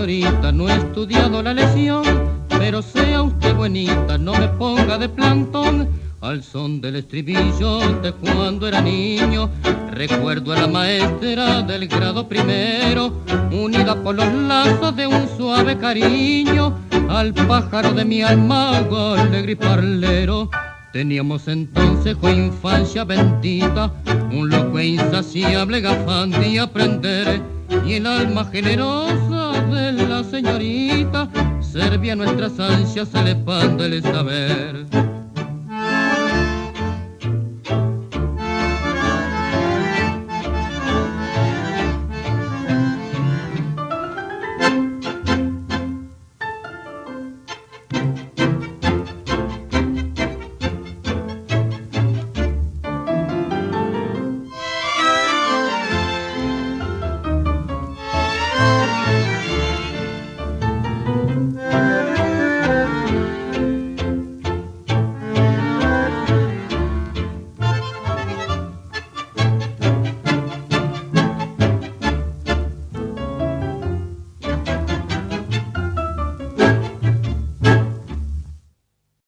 señorita, no he estudiado la lección, pero sea usted buenita, no me ponga de plantón. Al son del estribillo de cuando era niño, recuerdo a la maestra del grado primero, unida por los lazos de un suave cariño, al pájaro de mi alma, alegre y parlero. Teníamos entonces, con infancia bendita, un loco e insaciable gafán de aprender, y el alma generosa de la señorita servía nuestras ansias elevando el saber.